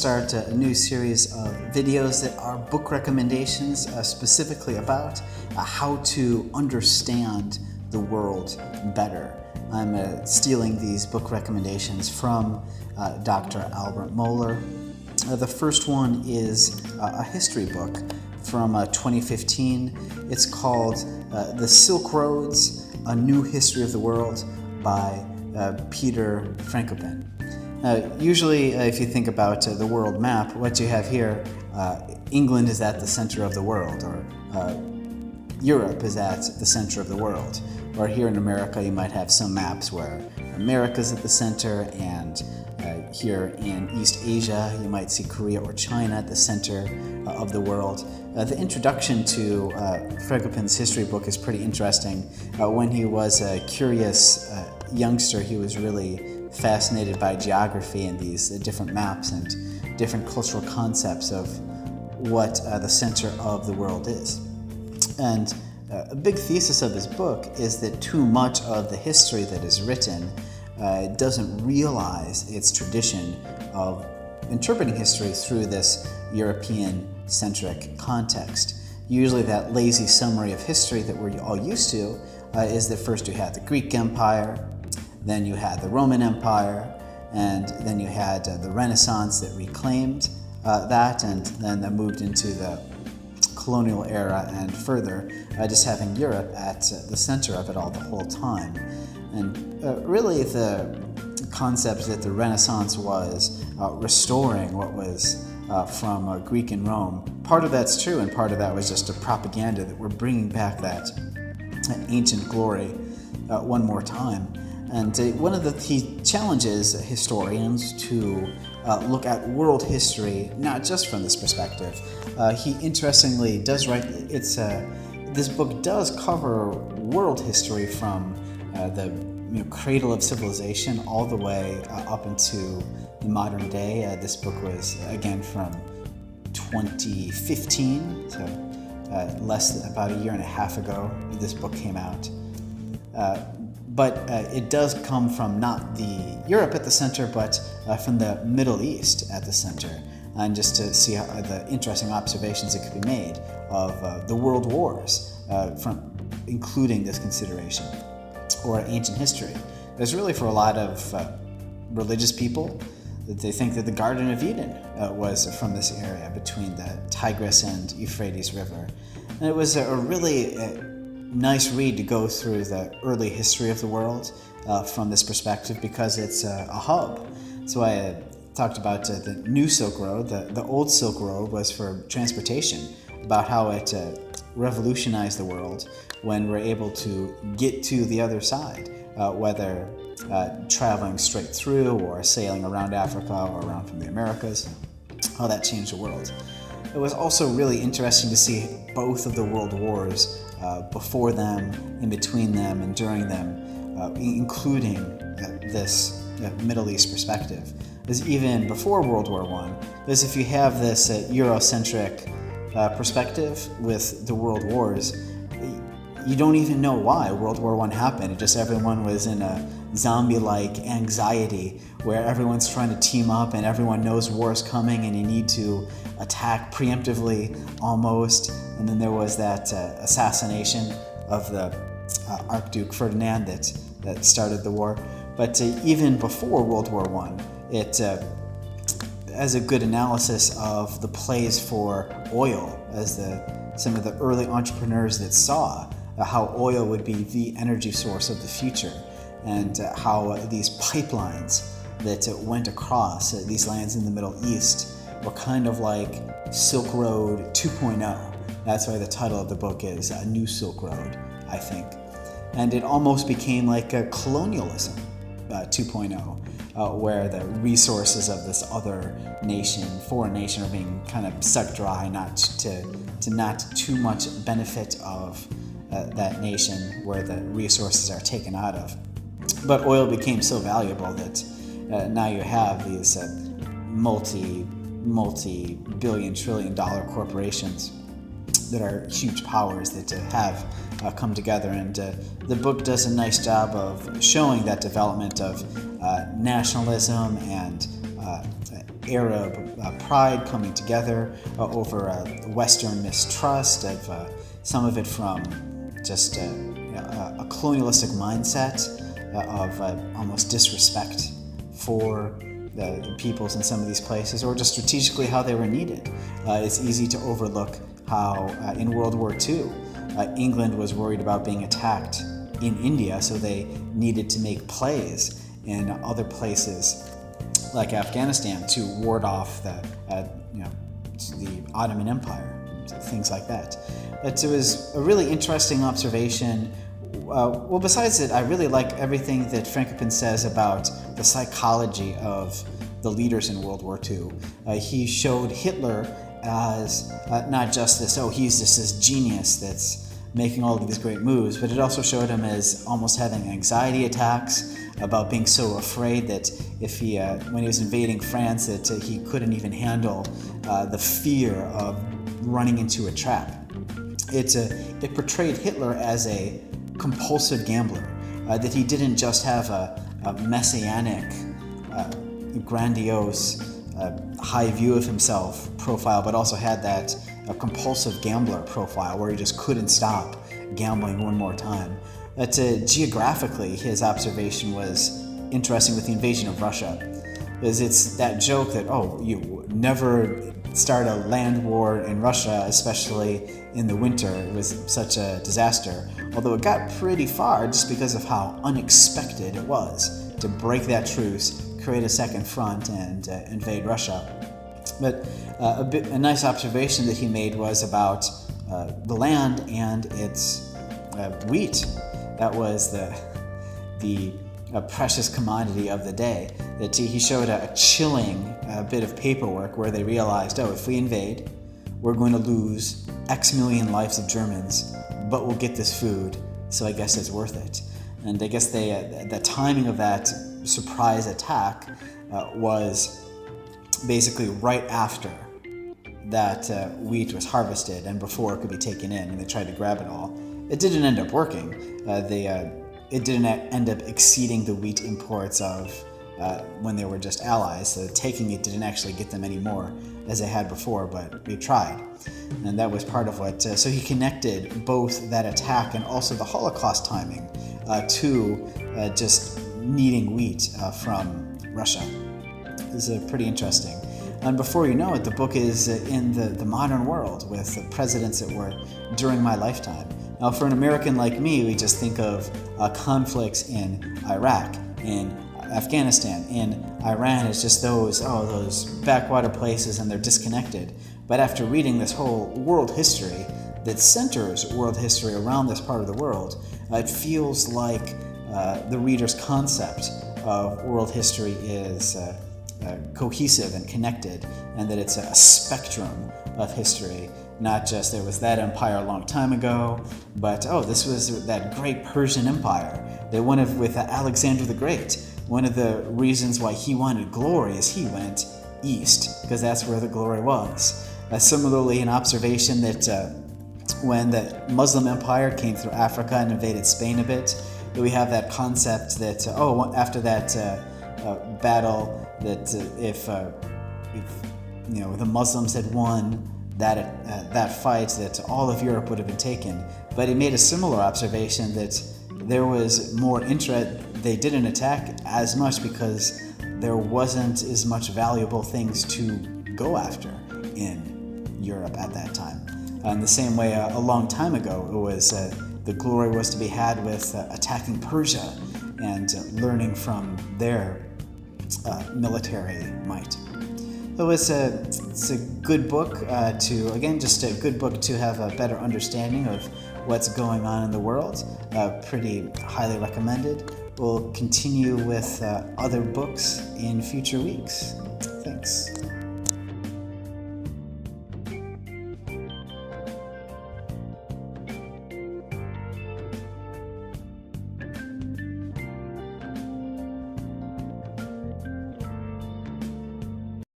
start a new series of videos that are book recommendations specifically about how to understand the world better. I'm stealing these book recommendations from Dr. Albert Mohler. The first one is a history book from 2015. It's called The Silk Roads, A New History of the World by Peter Frankopan. Usually, if you think about the world map, what you have here, England is at the center of the world, or Europe is at the center of the world. Or here in America, you might have some maps where America's at the center, and here in East Asia, you might see Korea or China at the center of the world. The introduction to Frankopan's history book is pretty interesting. When he was a curious youngster, he was really fascinated by geography and these different maps and different cultural concepts of what the center of the world is. And a big thesis of his book is that too much of the history that is written doesn't realize its tradition of interpreting history through this European-centric context. Usually that lazy summary of history that we're all used to is that first you had the Greek Empire, then you had the Roman Empire, and then you had the Renaissance that reclaimed that, and then that moved into the colonial era and further, just having Europe at the center of it all the whole time. And really the concept that the Renaissance was restoring what was from Greek and Rome, part of that's true, and part of that was just a propaganda that we're bringing back that ancient glory one more time. And one of the he challenges historians to look at world history not just from this perspective. He interestingly does write. This book does cover world history from the cradle of civilization all the way up into the modern day. This book was again from 2015, so less than about a year and a half ago. This book came out. But it does come from not the Europe at the center, but from the Middle East at the center. And just to see how, the interesting observations that could be made of the world wars, from including this consideration, or ancient history. There's really for a lot of religious people that they think that the Garden of Eden was from this area between the Tigris and Euphrates River. And it was a really nice read to go through the early history of the world from this perspective, because it's a hub. So I talked about the new Silk Road. The old Silk Road was for transportation, about how it revolutionized the world when we're able to get to the other side, whether traveling straight through or sailing around Africa or around from the Americas, how that changed the world. It was also really interesting to see both of the world wars before them, in between them, and during them, including this Middle East perspective. Because even before World War I, because if you have this Eurocentric perspective with the world wars, you don't even know why World War I happened. It just everyone was in a zombie-like anxiety where everyone's trying to team up and everyone knows war is coming and you need to attack preemptively almost. And then there was that assassination of the Archduke Ferdinand that started the war. But even before World War I, it has a good analysis of the plays for oil, as some of the early entrepreneurs that saw how oil would be the energy source of the future, and how these pipelines that went across these lands in the Middle East were kind of like Silk Road 2.0. That's why the title of the book is A New Silk Road, I think. And it almost became like a colonialism 2.0, where the resources of this other nation, foreign nation, are being kind of sucked dry, not too much benefit of that nation where the resources are taken out of. But oil became so valuable that now you have these multi-billion, trillion-dollar corporations that are huge powers that have come together. And the book does a nice job of showing that development of nationalism and Arab pride coming together over Western mistrust, of some of it from just a colonialistic mindset of almost disrespect for the peoples in some of these places, or just strategically how they were needed. It's easy to overlook how in World War II, England was worried about being attacked in India, so they needed to make plays in other places like Afghanistan to ward off the Ottoman Empire, things like that. But it was a really interesting observation. Well, besides it, I really like everything that Frankopan says about the psychology of the leaders in World War II. He showed Hitler as not just he's just this genius that's making all of these great moves, but it also showed him as almost having anxiety attacks about being so afraid that if he, when he was invading France, that he couldn't even handle the fear of running into a trap. It portrayed Hitler as a compulsive gambler, that he didn't just have a messianic, grandiose, high view of himself profile, but also had that compulsive gambler profile where he just couldn't stop gambling one more time. That geographically, his observation was interesting with the invasion of Russia, because it's that joke that, you never start a land war in Russia, especially in the winter. It was such a disaster, although it got pretty far just because of how unexpected it was to break that truce, create a second front, and invade Russia. But a nice observation that he made was about the land and its wheat. That was the precious commodity of the day. That he showed a chilling bit of paperwork where they realized, if we invade, we're going to lose X million lives of Germans, but we'll get this food, so I guess it's worth it. And I guess the timing of that surprise attack was basically right after that wheat was harvested and before it could be taken in, and they tried to grab it all. It didn't end up working. It didn't end up exceeding the wheat imports of when they were just allies, so taking it didn't actually get them any more as they had before, but we tried. And that was part of what, so he connected both that attack and also the Holocaust timing to just needing wheat from Russia. This is pretty interesting. And before you know it, the book is in the modern world with the presidents that were during my lifetime. Now, for an American like me, we just think of conflicts in Iraq, in Afghanistan, in Iran as just those backwater places, and they're disconnected. But after reading this whole world history that centers world history around this part of the world, it feels like the reader's concept of world history is cohesive and connected, and that it's a spectrum of history. Not just there was that empire a long time ago, but this was that great Persian Empire. With Alexander the Great. One of the reasons why he wanted glory is he went east, because that's where the glory was. Similarly, an observation that when the Muslim Empire came through Africa and invaded Spain a bit, that we have that concept that after that battle, that if the Muslims had won that fight, that all of Europe would have been taken. But he made a similar observation that there was more interest. They didn't attack as much because there wasn't as much valuable things to go after in Europe at that time. In the same way, a long time ago, it was the glory was to be had with attacking Persia and learning from their military might. So it's a good book just a good book to have a better understanding of what's going on in the world. Pretty highly recommended. We'll continue with other books in future weeks. Thanks.